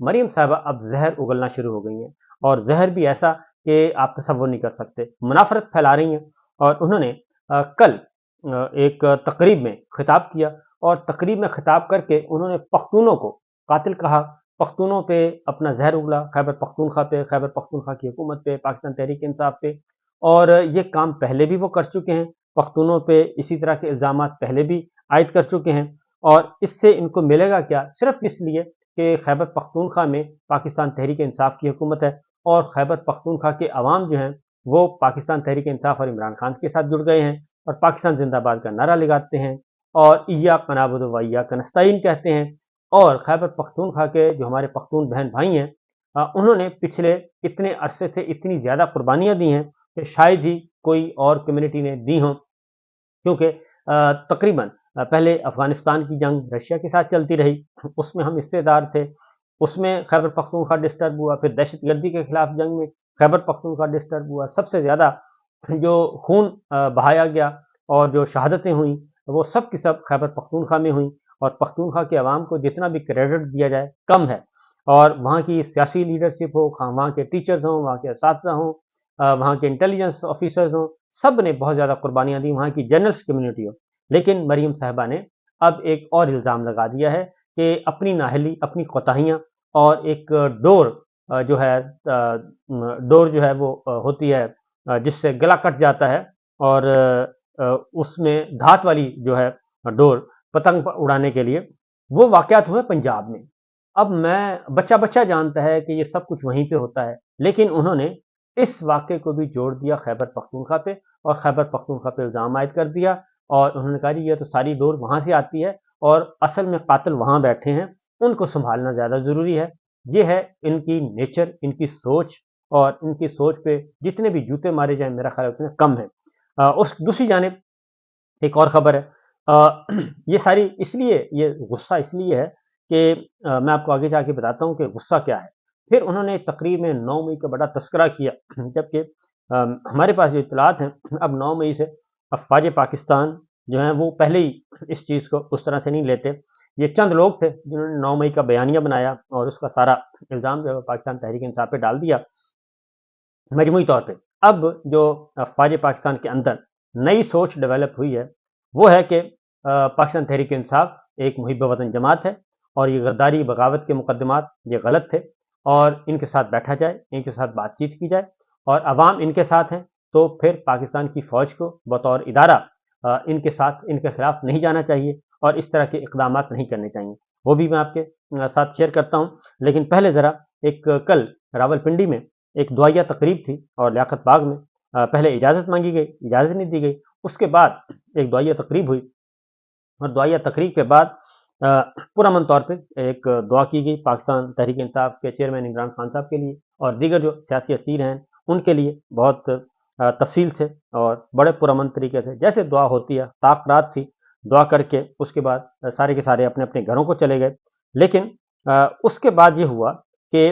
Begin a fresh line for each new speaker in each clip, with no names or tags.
مریم صاحبہ اب زہر اگلنا شروع ہو گئی ہیں، اور زہر بھی ایسا کہ آپ تصور نہیں کر سکتے، منافرت پھیلا رہی ہیں۔ اور انہوں نے کل ایک تقریب میں خطاب کیا، اور تقریب میں خطاب کر کے انہوں نے پختونوں کو قاتل کہا، پختونوں پہ اپنا زہر اگلا، خیبر پختونخوا پہ، خیبر پختونخوا کی حکومت پہ، پاکستان تحریک انصاف پہ، اور یہ کام پہلے بھی وہ کر چکے ہیں، پختونوں پہ اسی طرح کے الزامات پہلے بھی عائد کر چکے ہیں۔ اور اس سے ان کو ملے گا کیا؟ صرف اس لیے کہ خیبر پختونخوا میں پاکستان تحریک انصاف کی حکومت ہے، اور خیبر پختونخوا کے عوام جو ہیں وہ پاکستان تحریک انصاف اور عمران خان کے ساتھ جڑ گئے ہیں، اور پاکستان زندہ باد کا نعرہ لگاتے ہیں، اور ایاک نعبد و ایاک نستعین کہتے ہیں۔ اور خیبر پختونخوا کے جو ہمارے پختون بہن بھائی ہیں، انہوں نے پچھلے اتنے عرصے سے اتنی زیادہ قربانیاں دی ہیں کہ شاید ہی کوئی اور کمیونٹی نے دی ہوں، کیونکہ تقریباً پہلے افغانستان کی جنگ رشیا کے ساتھ چلتی رہی، اس میں ہم حصے دار تھے، اس میں خیبر پختونخوا ڈسٹرب ہوا، پھر دہشت گردی کے خلاف جنگ میں خیبر پختونخوا ڈسٹرب ہوا، سب سے زیادہ جو خون بہایا گیا اور جو شہادتیں ہوئیں وہ سب کی سب خیبر پختونخوا میں ہوئیں، اور پختونخوا کے عوام کو جتنا بھی کریڈٹ دیا جائے کم ہے، اور وہاں کی سیاسی لیڈرشپ ہو، وہاں کے ٹیچرز ہوں، وہاں کے اساتذہ ہوں، وہاں کے انٹیلیجنس آفیسرز ہوں، سب نے بہت زیادہ قربانیاں دی، وہاں کی جرنلسٹ کمیونٹی ہو۔ لیکن مریم صاحبہ نے اب ایک اور الزام لگا دیا ہے کہ اپنی نااہلی، اپنی کوتاہیاں، اور ایک ڈور جو ہے وہ ہوتی ہے جس سے گلا کٹ جاتا ہے، اور اس میں دھات والی جو ہے ڈور پتنگ اڑانے کے لیے، وہ واقعات ہوئے پنجاب میں۔ اب میں بچہ بچہ جانتا ہے کہ یہ سب کچھ وہیں پہ ہوتا ہے، لیکن انہوں نے اس واقعے کو بھی جوڑ دیا خیبر پختونخوا پہ، اور خیبر پختونخوا پہ الزام عائد کر دیا، اور انہوں نے کہا جی یہ تو ساری ڈور وہاں سے آتی ہے، اور اصل میں قاتل وہاں بیٹھے ہیں، ان کو سنبھالنا زیادہ ضروری ہے۔ یہ ہے ان کی نیچر، ان کی سوچ، اور ان کی سوچ پہ جتنے بھی جوتے مارے جائیں میرا خیال اتنے کم ہے۔ اس دوسری جانب ایک اور خبر ہے، یہ ساری اس لیے، یہ غصہ اس لیے ہے کہ میں آپ کو آگے جا کے بتاتا ہوں کہ غصہ کیا ہے۔ پھر انہوں نے تقریر میں 9 مئی کا بڑا تذکرہ کیا، جبکہ ہمارے پاس جو اطلاعات ہیں اب 9 مئی سے افواج پاکستان جو ہیں وہ پہلے ہی اس چیز کو اس طرح سے نہیں لیتے۔ یہ چند لوگ تھے جنہوں نے 9 مئی کا بیانیہ بنایا، اور اس کا سارا الزام جو ہے پاکستان تحریک انصاف پہ ڈال دیا مجموعی طور پہ۔ اب جو افواج پاکستان کے اندر نئی سوچ ڈیولپ ہوئی ہے وہ ہے کہ پاکستان تحریک انصاف ایک محب وطن جماعت ہے، اور یہ غداری بغاوت کے مقدمات یہ غلط تھے، اور ان کے ساتھ بیٹھا جائے، ان کے ساتھ بات چیت کی جائے، اور عوام ان کے ساتھ ہیں، تو پھر پاکستان کی فوج کو بطور ادارہ ان کے ساتھ، ان کے خلاف نہیں جانا چاہیے، اور اس طرح کے اقدامات نہیں کرنے چاہیے۔ وہ بھی میں آپ کے ساتھ شیئر کرتا ہوں، لیکن پہلے ذرا ایک کل راول پنڈی میں ایک دعائیہ تقریب تھی، اور لیاقت باغ میں پہلے اجازت مانگی گئی، اجازت نہیں دی گئی، اس کے بعد ایک دعائیہ تقریب ہوئی، اور دعائیہ تقریب کے بعد پرامن طور پہ ایک دعا کی گئی پاکستان تحریک انصاف کے چیئرمین عمران خان صاحب کے لیے، اور دیگر جو سیاسی اسیر ہیں ان کے لیے، بہت تفصیل سے اور بڑے پرامن طریقے سے جیسے دعا ہوتی ہے، تاخرات تھی، دعا کر کے اس کے بعد سارے کے سارے اپنے اپنے گھروں کو چلے گئے۔ لیکن اس کے بعد یہ ہوا کہ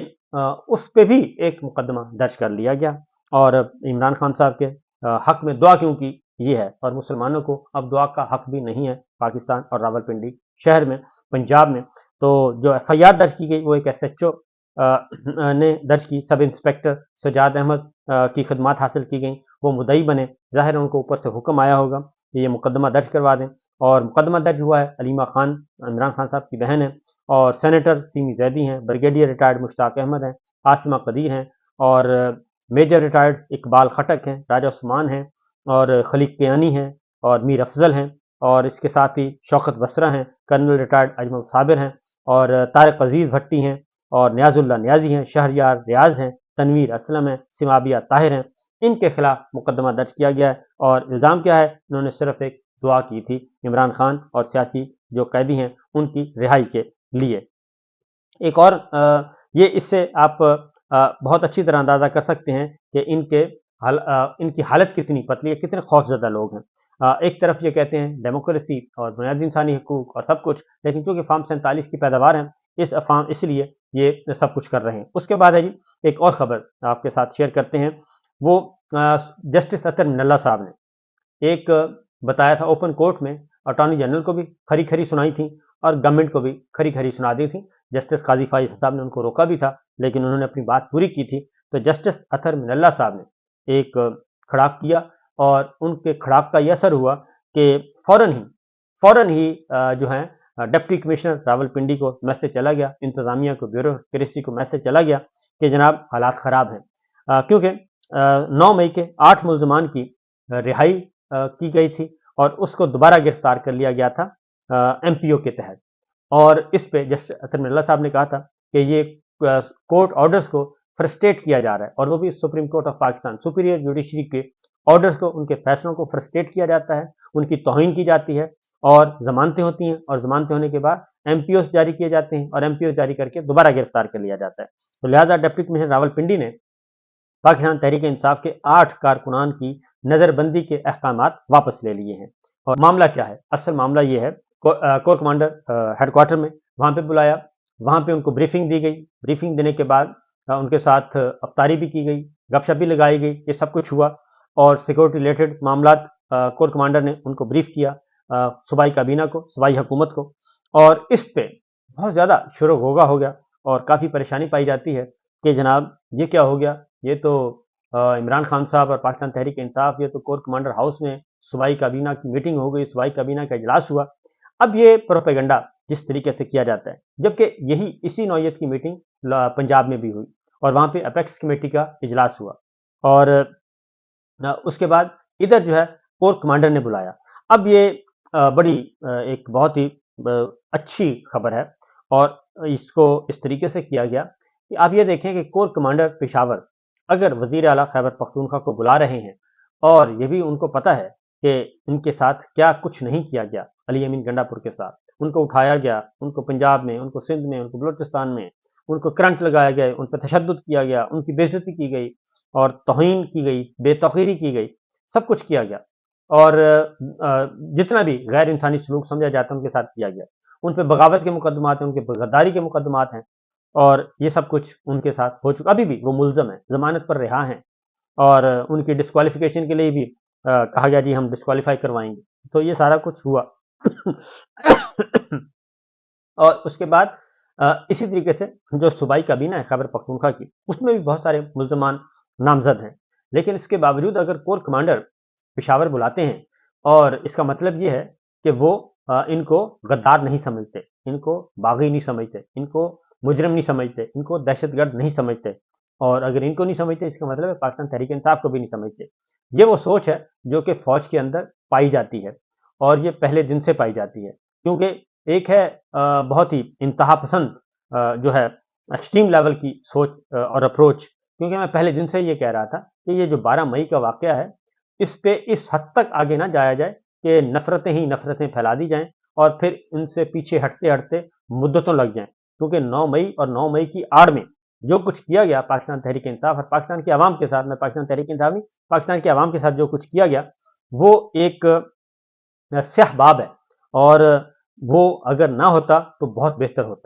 اس پہ بھی ایک مقدمہ درج کر لیا گیا، اور عمران خان صاحب کے حق میں دعا کیوں کی یہ ہے، اور مسلمانوں کو اب دعا کا حق بھی نہیں ہے پاکستان اور راول پنڈی شہر میں، پنجاب میں۔ تو جو ایف آئی آر درج کی گئی وہ ایک ایس ایچ او نے درج کی، سب انسپیکٹر سجاد احمد کی خدمات حاصل کی گئیں، وہ مدعی بنے، ظاہر ان کو اوپر سے حکم آیا ہوگا کہ یہ مقدمہ درج کروا دیں، اور مقدمہ درج ہوا ہے۔ علیمہ خان عمران خان صاحب کی بہن ہیں، اور سینیٹر سیمی زیدی ہیں، بریگیڈیئر ریٹائرڈ مشتاق احمد ہیں، عاصمہ قدیر ہیں، اور میجر ریٹائرڈ اقبال خٹک ہیں، راجہ عثمان ہیں، اور خلیق کیانی ہیں، اور میر افضل ہیں، اور اس کے ساتھ ہی شوکت بسرہ ہیں، کرنل ریٹائرڈ اجمل صابر ہیں، اور طارق عزیز بھٹی ہیں، اور نیاز اللہ نیازی ہیں، شہریار ریاض ہیں، تنویر اسلم ہیں، سمابیہ طاہر ہیں۔ ان کے خلاف مقدمہ درج کیا گیا ہے، اور الزام کیا ہے؟ انہوں نے صرف ایک دعا کی تھی عمران خان اور سیاسی جو قیدی ہیں ان کی رہائی کے لیے۔ ایک اور یہ اس سے آپ بہت اچھی طرح اندازہ کر سکتے ہیں کہ ان کی حالت کتنی پتلی ہے، کتنے خوف زدہ لوگ ہیں۔ ایک طرف یہ کہتے ہیں ڈیموکریسی اور بنیادی انسانی حقوق اور سب کچھ، لیکن چونکہ فارم 47 کی پیداوار ہیں اس لیے یہ سب کچھ کر رہے ہیں۔ اس کے بعد ہے جی ایک اور خبر آپ کے ساتھ شیئر کرتے ہیں، وہ جسٹس اطہر من اللہ صاحب نے ایک بتایا تھا اوپن کورٹ میں، اٹارنی جنرل کو بھی کھری کھری سنائی تھی، اور گورنمنٹ کو بھی کھری کھری سنا دی تھی. جسٹس قاضی فائز صاحب نے ان کو روکا بھی تھا لیکن انہوں نے اپنی بات پوری کی تھی. تو جسٹس اطہر من اللہ صاحب نے ایک کھڑاک کیا اور ان کے کھڑاک کا یہ اثر ہوا کہ فوراً ہی جو ہے ڈپٹی کمشنر راولپنڈی کو میسج چلا گیا, انتظامیہ کو, بیوروکریسی کو میسج چلا گیا کہ جناب حالات خراب ہیں, کیونکہ 9 مئی کے 8 ملزمان کی رہائی کی گئی تھی اور اس کو دوبارہ گرفتار کر لیا گیا تھا ایم پی او کے تحت. اور اس پہ جسٹس اطہر من اللہ صاحب نے کہا تھا کہ یہ کورٹ آرڈرز کو فرسٹریٹ کیا جا رہا ہے, اور وہ بھی supreme court of Pakistan, superior judiciary کے آرڈرز کو, ان کے فیصلوں کو فرسٹریٹ کیا جاتا ہے, ان کی توہین کی جاتی ہے اور ضمانتیں ہوتی ہیں, اور ضمانتیں ہونے کے بعد ایم پی اوز جاری کیے جاتے ہیں اور ایم پی اوز جاری کر کے دوبارہ گرفتار کر لیا جاتا ہے. تو لہٰذا ڈپٹی کمشنر راولپنڈی نے پاکستان تحریک انصاف کے 8 کارکنان کی نظر بندی کے احکامات واپس لے لیے ہیں. اور معاملہ کیا ہے؟ اصل معاملہ یہ ہے, کور کمانڈر ہیڈ کوارٹر میں وہاں پہ بلایا, وہاں پہ ان کو بریفنگ دی گئی. بریفنگ دینے کے بعد ان کے ساتھ افطاری بھی کی گئی, گپ شپ بھی لگائی گئی, یہ سب کچھ ہوا. اور سیکورٹی ریلیٹڈ معاملات کور کمانڈر نے ان کو بریف کیا, صوبائی کابینہ کو, صوبائی حکومت کو, اور اس پہ بہت زیادہ شور و غوغا ہو گیا اور کافی پریشانی پائی جاتی ہے کہ جناب یہ کیا ہو گیا, یہ تو عمران خان صاحب اور پاکستان تحریک انصاف, یہ تو کور کمانڈر ہاؤس میں صوبائی کابینہ کی میٹنگ ہو گئی, صوبائی کابینہ کا اجلاس ہوا. اب یہ پروپیگنڈا جس طریقے سے کیا جاتا ہے, جبکہ اسی نوعیت کی میٹنگ پنجاب میں بھی ہوئی اور وہاں پہ اپیکس کمیٹی کا اجلاس ہوا, اور اس کے بعد ادھر جو ہے کور کمانڈر نے بلایا. اب یہ بڑی ایک بہت ہی اچھی خبر ہے, اور اس کو اس طریقے سے کیا گیا کہ آپ یہ دیکھیں کہ کور کمانڈر پشاور اگر وزیر اعلیٰ خیبر پختونخوا کو بلا رہے ہیں, اور یہ بھی ان کو پتہ ہے کہ ان کے ساتھ کیا کچھ نہیں کیا گیا, علی امین گنڈا پور کے ساتھ ان کو اٹھایا گیا, ان کو پنجاب میں, ان کو سندھ میں, ان کو بلوچستان میں ان کو کرنٹ لگایا گیا, ان پہ تشدد کیا گیا, ان کی بے عزتی کی گئی اور توہین کی گئی, بے توقیری کی گئی, سب کچھ کیا گیا, اور جتنا بھی غیر انسانی سلوک سمجھا جاتا ہے ان کے ساتھ کیا گیا. ان پہ بغاوت کے مقدمات ہیں, ان کے غداری کے مقدمات ہیں, اور یہ سب کچھ ان کے ساتھ ہو چکا. ابھی بھی وہ ملزم ہیں, ضمانت پر رہا ہیں, اور ان کی ڈسکوالیفیکیشن کے لیے بھی کہا گیا جی ہم ڈسکوالیفائی کروائیں گے. تو یہ سارا کچھ ہوا. اور اس کے بعد اسی طریقے سے جو صوبائی کابینہ ہے خیبر پختونخوا کی, اس میں بھی بہت سارے ملزمان نامزد ہیں, لیکن اس کے باوجود اگر کور کمانڈر پشاور بلاتے ہیں, اور اس کا مطلب یہ ہے کہ وہ ان کو غدار نہیں سمجھتے, ان کو باغی نہیں سمجھتے, ان کو مجرم نہیں سمجھتے, ان کو دہشت گرد نہیں سمجھتے, اور اگر ان کو نہیں سمجھتے اس کا مطلب ہے پاکستان تحریک انصاف کو بھی نہیں سمجھتے. یہ وہ سوچ ہے جو کہ فوج کے اندر پائی جاتی ہے, اور یہ پہلے دن سے پائی جاتی ہے, کیونکہ ایک ہے بہت ہی انتہا پسند جو ہے ایکسٹریم لیول کی سوچ اور اپروچ, کیونکہ میں پہلے دن سے یہ کہہ رہا تھا کہ یہ جو 12 مئی کا واقعہ ہے اس پہ اس حد تک آگے نہ جایا جائے کہ نفرتیں ہی نفرتیں پھیلا دی جائیں اور پھر ان سے پیچھے ہٹتے ہٹتے مدتوں لگ جائیں, کیونکہ 9 مئی اور 9 مئی کی آڑ میں جو کچھ کیا گیا پاکستان تحریک انصاف اور پاکستان کے عوام کے ساتھ, میں پاکستان تحریک انصاف نہیں, پاکستان کے عوام کے ساتھ جو کچھ کیا گیا وہ ایک سیاہ باب ہے, اور وہ اگر نہ ہوتا تو بہت بہتر ہوتا.